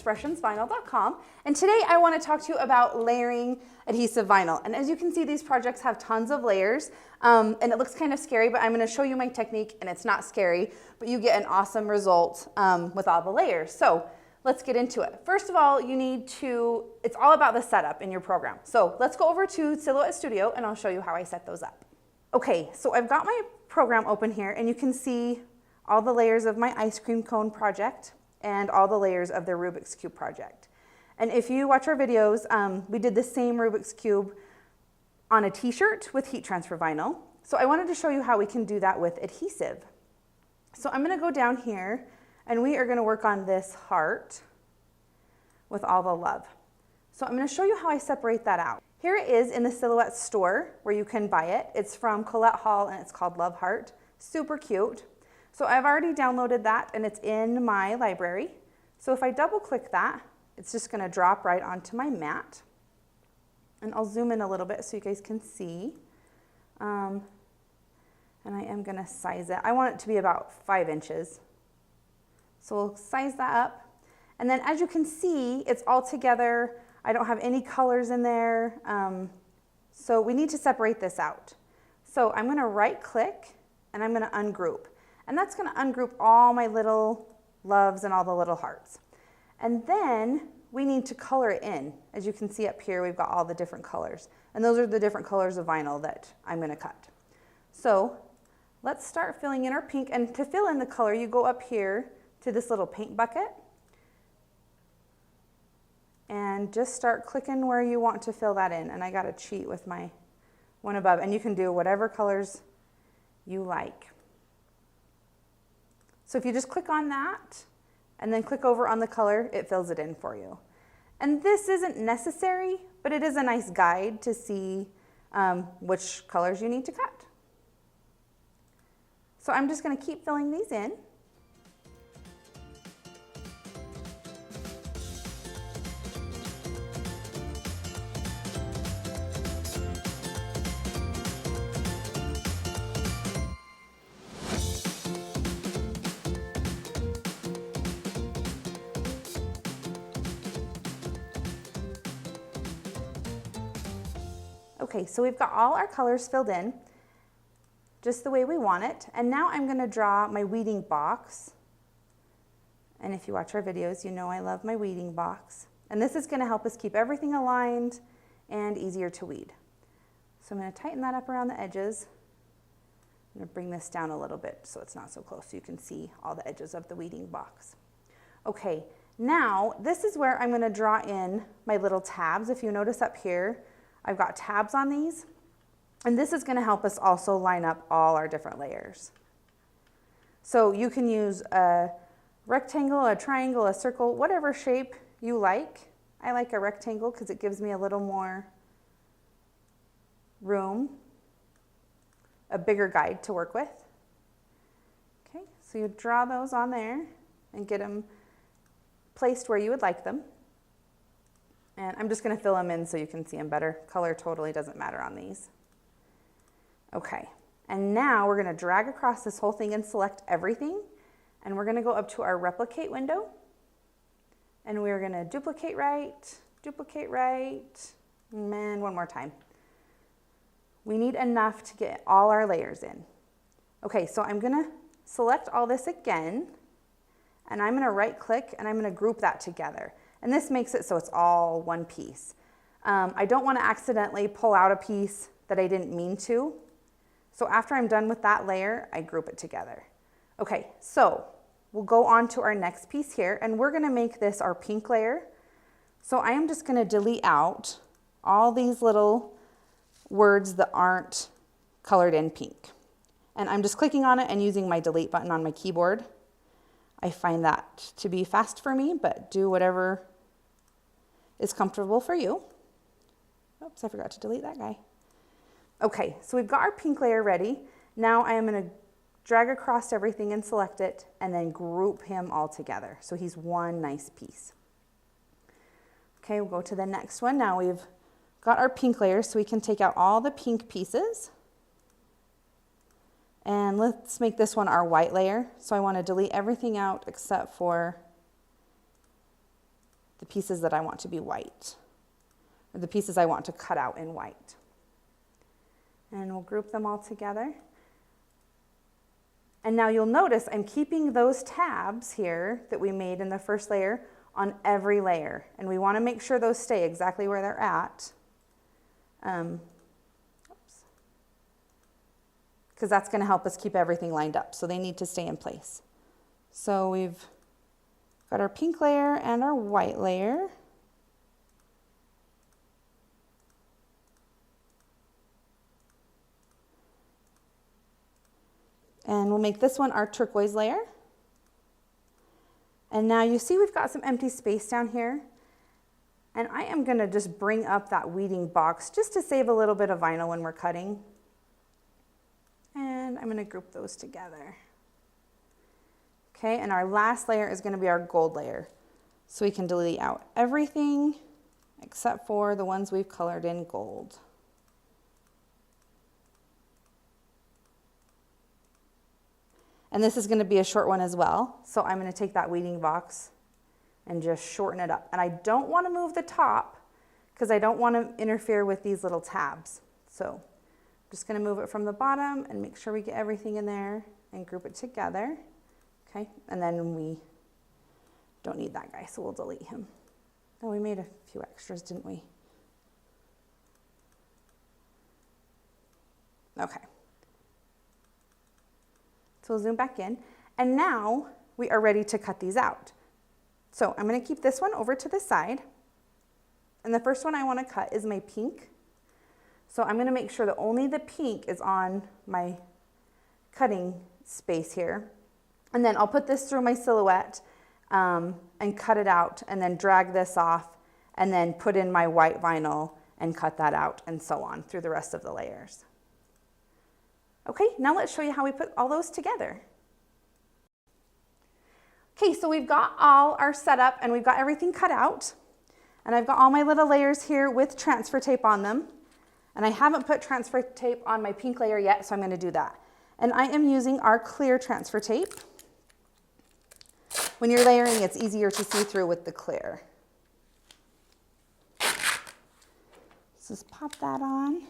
expressionsvinyl.com, and today I want to talk to you about layering adhesive vinyl. And as you can see, these projects have tons of layers, and it looks kind of scary, but I'm going to show you my technique, and it's not scary, but you get an awesome result with all the layers. So let's get into it. First of all, it's all about the setup in your program. So let's go over to Silhouette Studio, and I'll show you how I set those up. Okay, so I've got my program open here, and you can see all the layers of my ice cream cone project and all the layers of the Rubik's Cube project. And if you watch our videos, we did the same Rubik's Cube on a t-shirt with heat transfer vinyl. So I wanted to show you how we can do that with adhesive. So I'm gonna go down here and we are gonna work on this heart with all the love. So I'm gonna show you how I separate that out. Here it is in the Silhouette store where you can buy it. It's from Kolette Hall and it's called Love Heart. Super cute. So I've already downloaded that and it's in my library. So if I double click that, it's just gonna drop right onto my mat. And I'll zoom in a little bit so you guys can see. And I am gonna size it. I want it to be about 5 inches. So we'll size that up. And then as you can see, it's all together. I don't have any colors in there. So we need to separate this out. So I'm gonna right click and I'm gonna ungroup. And that's gonna ungroup all my little loves and all the little hearts. And then we need to color it in. As you can see up here, we've got all the different colors. And those are the different colors of vinyl that I'm gonna cut. So let's start filling in our pink. And to fill in the color, you go up here to this little paint bucket and just start clicking where you want to fill that in. And I gotta cheat with my one above. And you can do whatever colors you like. So if you just click on that and then click over on the color, it fills it in for you. And this isn't necessary, but it is a nice guide to see which colors you need to cut. So I'm just gonna keep filling these in. Okay, so we've got all our colors filled in, just the way we want it. And now I'm gonna draw my weeding box. And if you watch our videos, you know I love my weeding box. And this is gonna help us keep everything aligned and easier to weed. So I'm gonna tighten that up around the edges. I'm gonna bring this down a little bit so it's not so close so you can see all the edges of the weeding box. Okay, now this is where I'm gonna draw in my little tabs. If you notice up here, I've got tabs on these, and this is gonna help us also line up all our different layers. So you can use a rectangle, a triangle, a circle, whatever shape you like. I like a rectangle because it gives me a little more room, a bigger guide to work with. Okay, so you draw those on there and get them placed where you would like them. And I'm just gonna fill them in so you can see them better. Color totally doesn't matter on these. Okay, and now we're gonna drag across this whole thing and select everything. And we're gonna go up to our replicate window. And we're gonna duplicate right, and one more time. We need enough to get all our layers in. Okay, so I'm gonna select all this again, and I'm gonna right click and I'm gonna group that together. And this makes it so it's all one piece. I don't want to accidentally pull out a piece that I didn't mean to. So after I'm done with that layer, I group it together. Okay, so we'll go on to our next piece here, and we're going to make this our pink layer. So I am just going to delete out all these little words that aren't colored in pink. And I'm just clicking on it and using my delete button on my keyboard. I find that to be fast for me, but do whatever is comfortable for you. Oops, I forgot to delete that guy. Okay, so we've got our pink layer ready. Now I am going to drag across everything and select it and then group him all together. So he's one nice piece. Okay, we'll go to the next one. Now we've got our pink layer, so we can take out all the pink pieces. And let's make this one our white layer. So I want to delete everything out except for the pieces that I want to be white, or the pieces I want to cut out in white. And we'll group them all together. And now you'll notice I'm keeping those tabs here that we made in the first layer on every layer. And we want to make sure those stay exactly where they're at. Because that's going to help us keep everything lined up. So they need to stay in place. So we've got our pink layer and our white layer. And we'll make this one our turquoise layer. And now you see we've got some empty space down here. And I am going to just bring up that weeding box just to save a little bit of vinyl when we're cutting. And I'm going to group those together. Okay, and our last layer is going to be our gold layer. So we can delete out everything except for the ones we've colored in gold. And this is going to be a short one as well. So I'm going to take that weeding box and just shorten it up. And I don't want to move the top because I don't want to interfere with these little tabs. So I'm just going to move it from the bottom and make sure we get everything in there and group it together. Okay, and then we don't need that guy, so we'll delete him. Oh, we made a few extras, didn't we? Okay. So we'll zoom back in, and now we are ready to cut these out. So I'm going to keep this one over to the side, and the first one I want to cut is my pink. So I'm going to make sure that only the pink is on my cutting space here, and then I'll put this through my silhouette and cut it out, and then drag this off, and then put in my white vinyl and cut that out, and so on through the rest of the layers. Okay, now let's show you how we put all those together. Okay, so we've got all our setup and we've got everything cut out. And I've got all my little layers here with transfer tape on them. And I haven't put transfer tape on my pink layer yet, so I'm going to do that. And I am using our clear transfer tape. When you're layering, it's easier to see through with the clear. So just pop that on.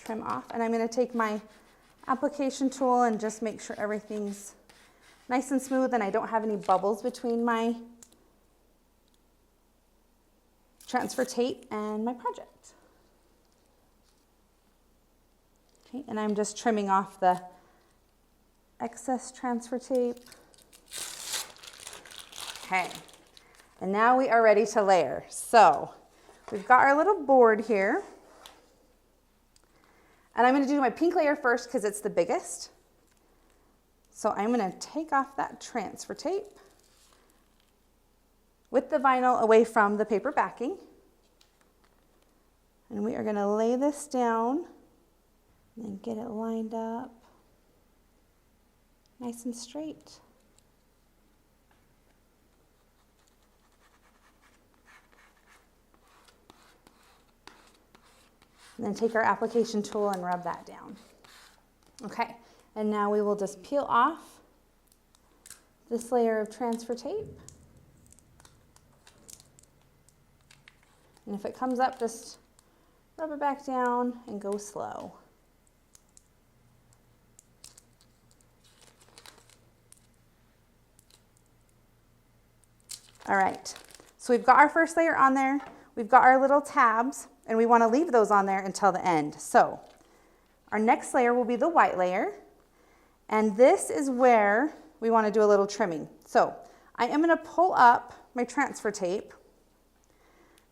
Trim off, and I'm going to take my application tool and just make sure everything's nice and smooth and I don't have any bubbles between my transfer tape and my project. Okay, and I'm just trimming off the excess transfer tape. Okay, and now we are ready to layer. So we've got our little board here. And I'm going to do my pink layer first because it's the biggest. So I'm going to take off that transfer tape with the vinyl away from the paper backing. And we are going to lay this down and get it lined up nice and straight. And then take our application tool and rub that down. Okay, and now we will just peel off this layer of transfer tape. And if it comes up, just rub it back down and go slow. All right, so we've got our first layer on there. We've got our little tabs, and we want to leave those on there until the end. So our next layer will be the white layer, and this is where we want to do a little trimming. So I am going to pull up my transfer tape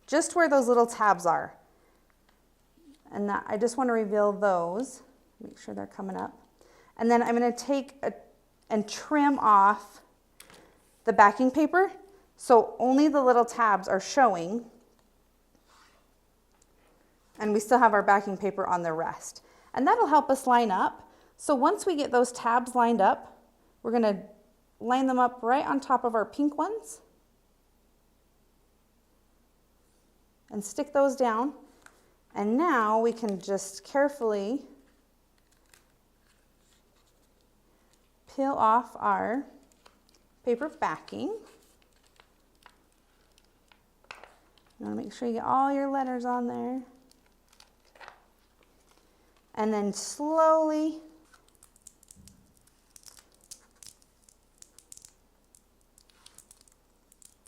just where those little tabs are, and that I just want to reveal those, make sure they're coming up, and then I'm going to take and trim off the backing paper so only the little tabs are showing. And we still have our backing paper on the rest. And that'll help us line up. So once we get those tabs lined up, we're going to line them up right on top of our pink ones. And stick those down. And now we can just carefully peel off our paper backing. You want to make sure you get all your letters on there. And then slowly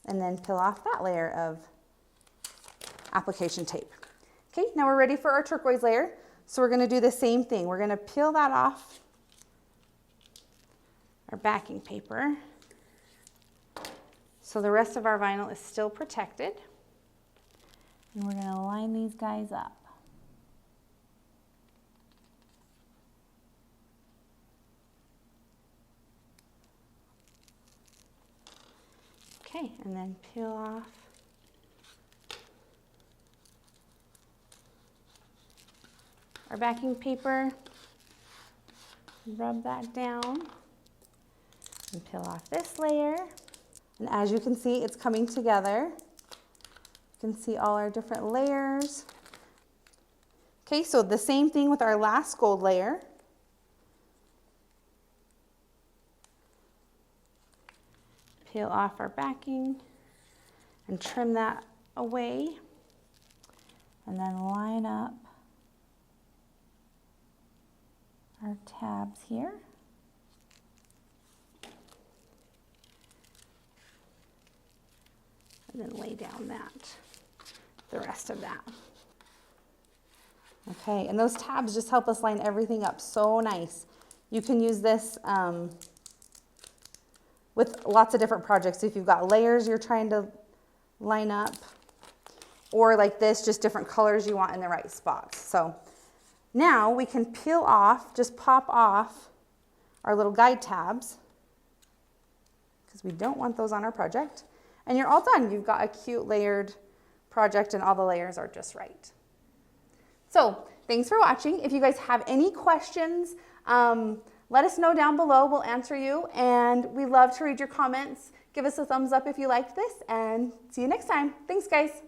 and then peel off that layer of application tape. Okay, now we're ready for our turquoise layer. So we're going to do the same thing. We're going to peel that off our backing paper so the rest of our vinyl is still protected. And we're going to line these guys up. Okay, and then peel off our backing paper, rub that down, and peel off this layer. And as you can see, it's coming together. You can see all our different layers. Okay, so the same thing with our last gold layer. Peel off our backing and trim that away, and then line up our tabs here. And then lay down the rest of that. Okay, and those tabs just help us line everything up so nice. You can use this with lots of different projects. If you've got layers you're trying to line up, or like this, just different colors you want in the right spots. So now we can peel off, just pop off our little guide tabs, because we don't want those on our project. And you're all done. You've got a cute layered project and all the layers are just right. So thanks for watching. If you guys have any questions, let us know down below. We'll answer you, and we love to read your comments. Give us a thumbs up if you liked this, and see you next time. Thanks, guys.